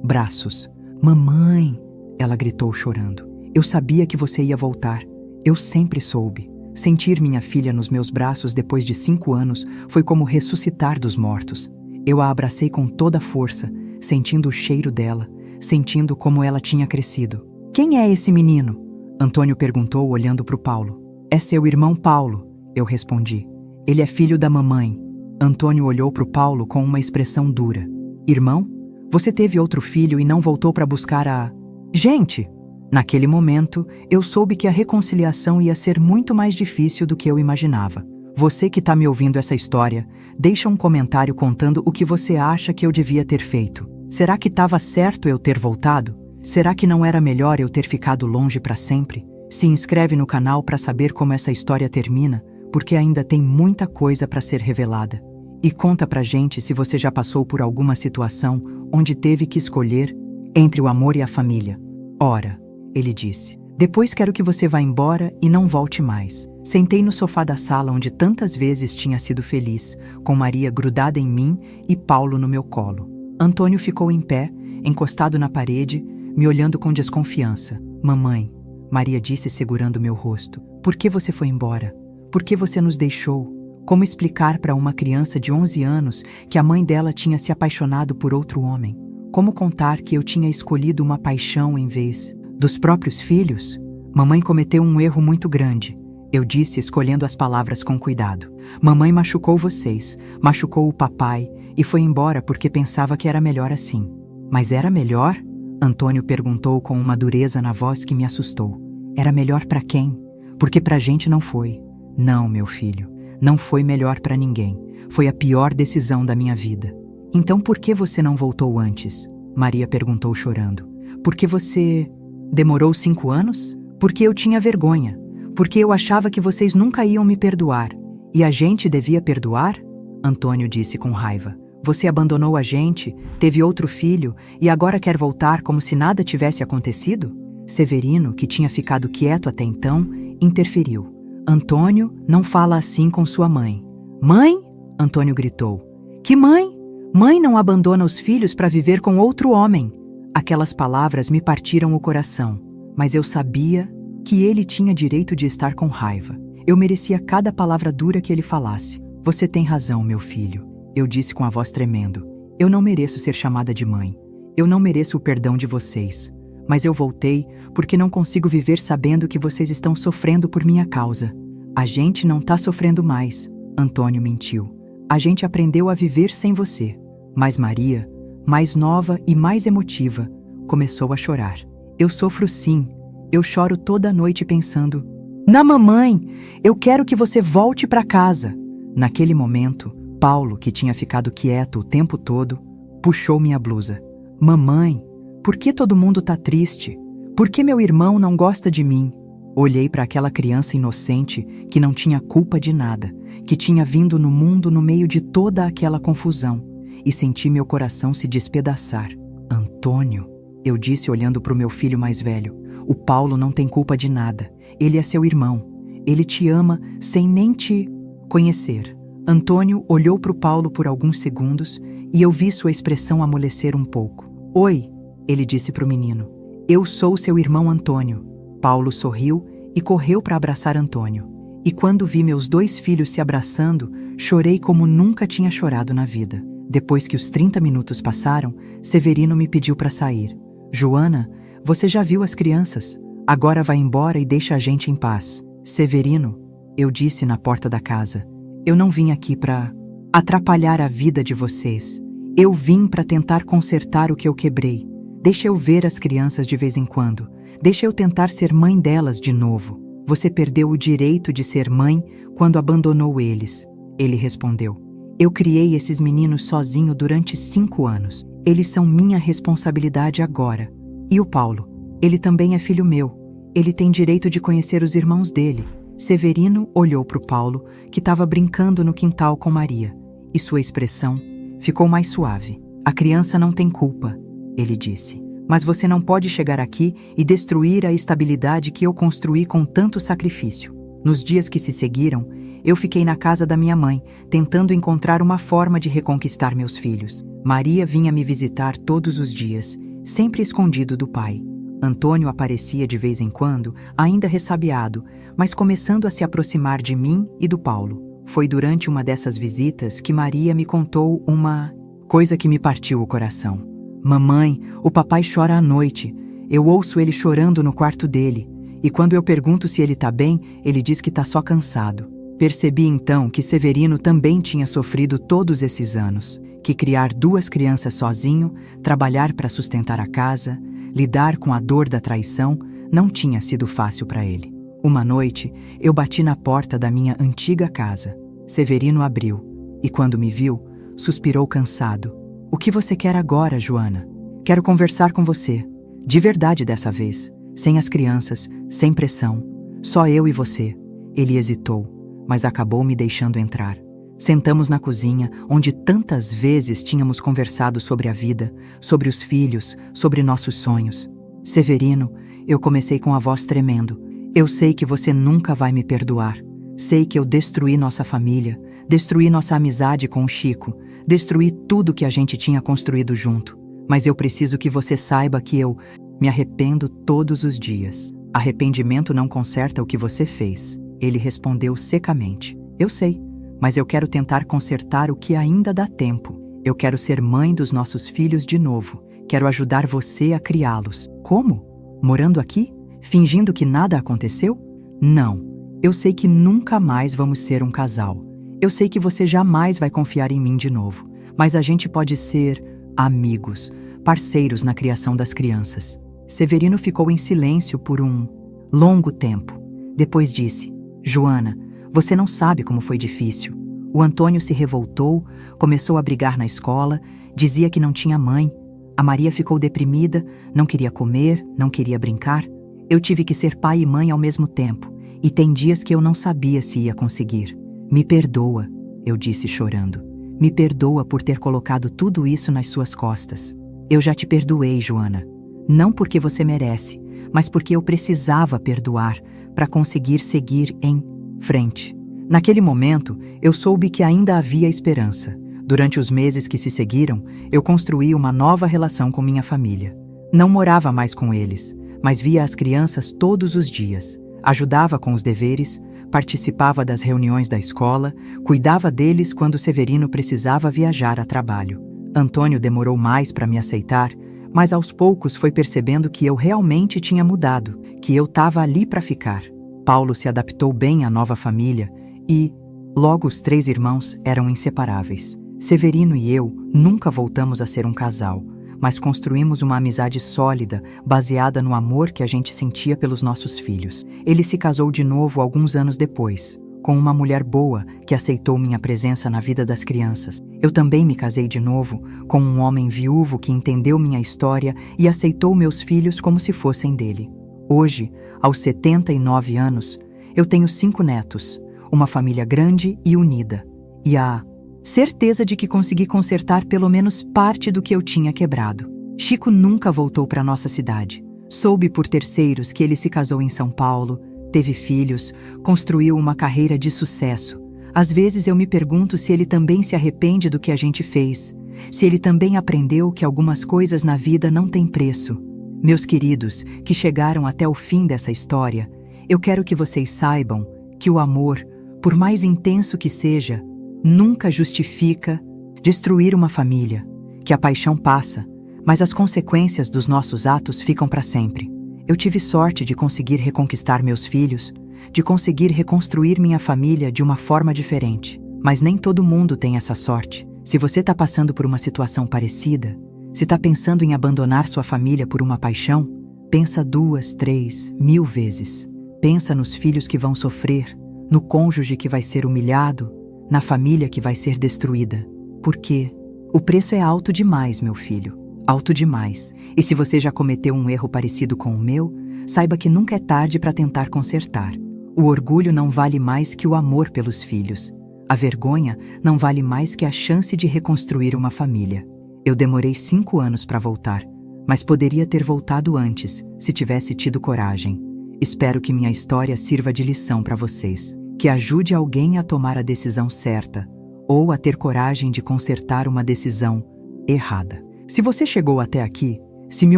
braços. Mamãe, ela gritou chorando. Eu sabia que você ia voltar. Eu sempre soube. Sentir minha filha nos meus braços depois de 5 anos foi como ressuscitar dos mortos. Eu a abracei com toda a força, sentindo o cheiro dela, sentindo como ela tinha crescido. Quem é esse menino? Antônio perguntou olhando para o Paulo. É seu irmão Paulo, eu respondi. Ele é filho da mamãe. Antônio olhou para o Paulo com uma expressão dura. Irmão? Você teve outro filho e não voltou para buscar a... Gente! Naquele momento, eu soube que a reconciliação ia ser muito mais difícil do que eu imaginava. Você que está me ouvindo essa história, deixa um comentário contando o que você acha que eu devia ter feito. Será que estava certo eu ter voltado? Será que não era melhor eu ter ficado longe para sempre? Se inscreve no canal para saber como essa história termina, porque ainda tem muita coisa para ser revelada. E conta pra gente se você já passou por alguma situação onde teve que escolher entre o amor e a família. Ora, ele disse, depois quero que você vá embora e não volte mais. Sentei no sofá da sala onde tantas vezes tinha sido feliz, com Maria grudada em mim e Paulo no meu colo. Antônio ficou em pé, encostado na parede, me olhando com desconfiança. Mamãe, Maria disse segurando meu rosto. Por que você foi embora? Por que você nos deixou? Como explicar para uma criança de 11 anos que a mãe dela tinha se apaixonado por outro homem? Como contar que eu tinha escolhido uma paixão em vez dos próprios filhos? Mamãe cometeu um erro muito grande. Eu disse, escolhendo as palavras com cuidado. Mamãe machucou vocês, machucou o papai e foi embora porque pensava que era melhor assim. Mas era melhor? Antônio perguntou com uma dureza na voz que me assustou. Era melhor para quem? Porque pra gente não foi. Não, meu filho, não foi melhor para ninguém. Foi a pior decisão da minha vida. Então por que você não voltou antes? Maria perguntou chorando. Porque você demorou 5 anos? Porque eu tinha vergonha. Porque eu achava que vocês nunca iam me perdoar. E a gente devia perdoar? Antônio disse com raiva. Você abandonou a gente, teve outro filho e agora quer voltar como se nada tivesse acontecido? Severino, que tinha ficado quieto até então, interferiu. Antônio, não fala assim com sua mãe. Mãe? Antônio gritou. Que mãe? Mãe não abandona os filhos para viver com outro homem. Aquelas palavras me partiram o coração, mas eu sabia que ele tinha direito de estar com raiva. Eu merecia cada palavra dura que ele falasse. Você tem razão, meu filho, eu disse com a voz tremendo. Eu não mereço ser chamada de mãe. Eu não mereço o perdão de vocês. Mas eu voltei porque não consigo viver sabendo que vocês estão sofrendo por minha causa. A gente não tá sofrendo mais. Antônio mentiu. A gente aprendeu a viver sem você. Mas Maria, mais nova e mais emotiva, começou a chorar. Eu sofro sim. Eu choro toda noite pensando, na mamãe, eu quero que você volte para casa. Naquele momento, Paulo, que tinha ficado quieto o tempo todo, puxou minha blusa. Mamãe, por que todo mundo tá triste? Por que meu irmão não gosta de mim? Olhei para aquela criança inocente que não tinha culpa de nada, que tinha vindo no mundo no meio de toda aquela confusão, e senti meu coração se despedaçar. Antônio, eu disse olhando para o meu filho mais velho. O Paulo não tem culpa de nada. Ele é seu irmão. Ele te ama sem nem te conhecer. Antônio olhou para o Paulo por alguns segundos e eu vi sua expressão amolecer um pouco. Oi, ele disse para o menino. Eu sou seu irmão Antônio. Paulo sorriu e correu para abraçar Antônio. E quando vi meus 2 filhos se abraçando, chorei como nunca tinha chorado na vida. Depois que os 30 minutos passaram, Severino me pediu para sair. Joana, você já viu as crianças? Agora vai embora e deixa a gente em paz. Severino, eu disse na porta da casa, eu não vim aqui para atrapalhar a vida de vocês. Eu vim para tentar consertar o que eu quebrei. Deixa eu ver as crianças de vez em quando. Deixa eu tentar ser mãe delas de novo. Você perdeu o direito de ser mãe quando abandonou eles. Ele respondeu. Eu criei esses meninos sozinho durante 5 anos. Eles são minha responsabilidade agora. E o Paulo? Ele também é filho meu. Ele tem direito de conhecer os irmãos dele. Severino olhou para o Paulo, que estava brincando no quintal com Maria, e sua expressão ficou mais suave. A criança não tem culpa, ele disse. Mas você não pode chegar aqui e destruir a estabilidade que eu construí com tanto sacrifício. Nos dias que se seguiram, eu fiquei na casa da minha mãe, tentando encontrar uma forma de reconquistar meus filhos. Maria vinha me visitar todos os dias, sempre escondido do pai. Antônio aparecia de vez em quando, ainda ressabiado, mas começando a se aproximar de mim e do Paulo. Foi durante uma dessas visitas que Maria me contou uma coisa que me partiu o coração. Mamãe, o papai chora à noite. Eu ouço ele chorando no quarto dele. E quando eu pergunto se ele tá bem, ele diz que tá só cansado. Percebi então que Severino também tinha sofrido todos esses anos. Que criar 2 crianças sozinho, trabalhar para sustentar a casa, lidar com a dor da traição, não tinha sido fácil para ele. Uma noite, eu bati na porta da minha antiga casa. Severino abriu, e quando me viu, suspirou cansado. O que você quer agora, Joana? Quero conversar com você. De verdade dessa vez. Sem as crianças, sem pressão. Só eu e você. Ele hesitou, mas acabou me deixando entrar. Sentamos na cozinha, onde tantas vezes tínhamos conversado sobre a vida, sobre os filhos, sobre nossos sonhos. Severino, eu comecei com a voz tremendo. Eu sei que você nunca vai me perdoar. Sei que eu destruí nossa família, destruí nossa amizade com o Chico, destruí tudo que a gente tinha construído junto. Mas eu preciso que você saiba que eu me arrependo todos os dias. Arrependimento não conserta o que você fez. Ele respondeu secamente. Eu sei, mas eu quero tentar consertar o que ainda dá tempo. Eu quero ser mãe dos nossos filhos de novo. Quero ajudar você a criá-los. Como? Morando aqui? Fingindo que nada aconteceu? Não. Eu sei que nunca mais vamos ser um casal. Eu sei que você jamais vai confiar em mim de novo. Mas a gente pode ser amigos, parceiros na criação das crianças. Severino ficou em silêncio por um longo tempo. Depois disse: Joana, você não sabe como foi difícil. O Antônio se revoltou, começou a brigar na escola, dizia que não tinha mãe. A Maria ficou deprimida, não queria comer, não queria brincar. Eu tive que ser pai e mãe ao mesmo tempo, e tem dias que eu não sabia se ia conseguir. Me perdoa, eu disse chorando. Me perdoa por ter colocado tudo isso nas suas costas. Eu já te perdoei, Joana. Não porque você merece, mas porque eu precisava perdoar para conseguir seguir em frente. Naquele momento, eu soube que ainda havia esperança. Durante os meses que se seguiram, eu construí uma nova relação com minha família. Não morava mais com eles, mas via as crianças todos os dias. Ajudava com os deveres, participava das reuniões da escola, cuidava deles quando Severino precisava viajar a trabalho. Antônio demorou mais para me aceitar, mas aos poucos foi percebendo que eu realmente tinha mudado, que eu estava ali para ficar. Paulo se adaptou bem à nova família e, logo, os 3 irmãos eram inseparáveis. Severino e eu nunca voltamos a ser um casal, mas construímos uma amizade sólida, baseada no amor que a gente sentia pelos nossos filhos. Ele se casou de novo alguns anos depois, com uma mulher boa que aceitou minha presença na vida das crianças. Eu também me casei de novo com um homem viúvo que entendeu minha história e aceitou meus filhos como se fossem dele. Hoje, aos 79 anos, eu tenho 5 netos, uma família grande e unida, e a certeza de que consegui consertar pelo menos parte do que eu tinha quebrado. Chico nunca voltou para nossa cidade. Soube por terceiros que ele se casou em São Paulo, teve filhos, construiu uma carreira de sucesso. Às vezes eu me pergunto se ele também se arrepende do que a gente fez, se ele também aprendeu que algumas coisas na vida não têm preço. Meus queridos, que chegaram até o fim dessa história, eu quero que vocês saibam que o amor, por mais intenso que seja, nunca justifica destruir uma família, que a paixão passa, mas as consequências dos nossos atos ficam para sempre. Eu tive sorte de conseguir reconquistar meus filhos, de conseguir reconstruir minha família de uma forma diferente. Mas nem todo mundo tem essa sorte. Se você está passando por uma situação parecida, se está pensando em abandonar sua família por uma paixão, pensa 2, 3, 1000 vezes. Pensa nos filhos que vão sofrer, no cônjuge que vai ser humilhado, na família que vai ser destruída. Porque o preço é alto demais, meu filho. Alto demais. E se você já cometeu um erro parecido com o meu, saiba que nunca é tarde para tentar consertar. O orgulho não vale mais que o amor pelos filhos. A vergonha não vale mais que a chance de reconstruir uma família. Eu demorei 5 anos para voltar, mas poderia ter voltado antes, se tivesse tido coragem. Espero que minha história sirva de lição para vocês, que ajude alguém a tomar a decisão certa, ou a ter coragem de consertar uma decisão errada. Se você chegou até aqui, se me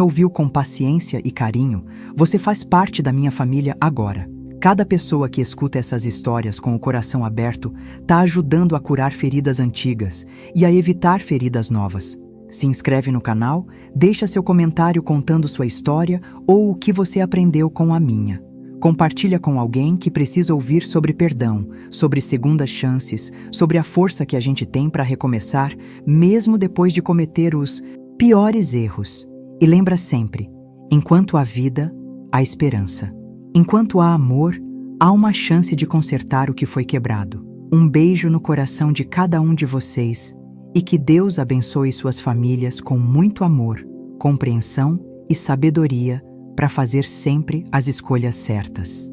ouviu com paciência e carinho, você faz parte da minha família agora. Cada pessoa que escuta essas histórias com o coração aberto está ajudando a curar feridas antigas e a evitar feridas novas. Se inscreve no canal, deixa seu comentário contando sua história ou o que você aprendeu com a minha. Compartilha com alguém que precisa ouvir sobre perdão, sobre segundas chances, sobre a força que a gente tem para recomeçar, mesmo depois de cometer os piores erros. E lembra sempre, enquanto há vida, há esperança. Enquanto há amor, há uma chance de consertar o que foi quebrado. Um beijo no coração de cada um de vocês e que Deus abençoe suas famílias com muito amor, compreensão e sabedoria para fazer sempre as escolhas certas.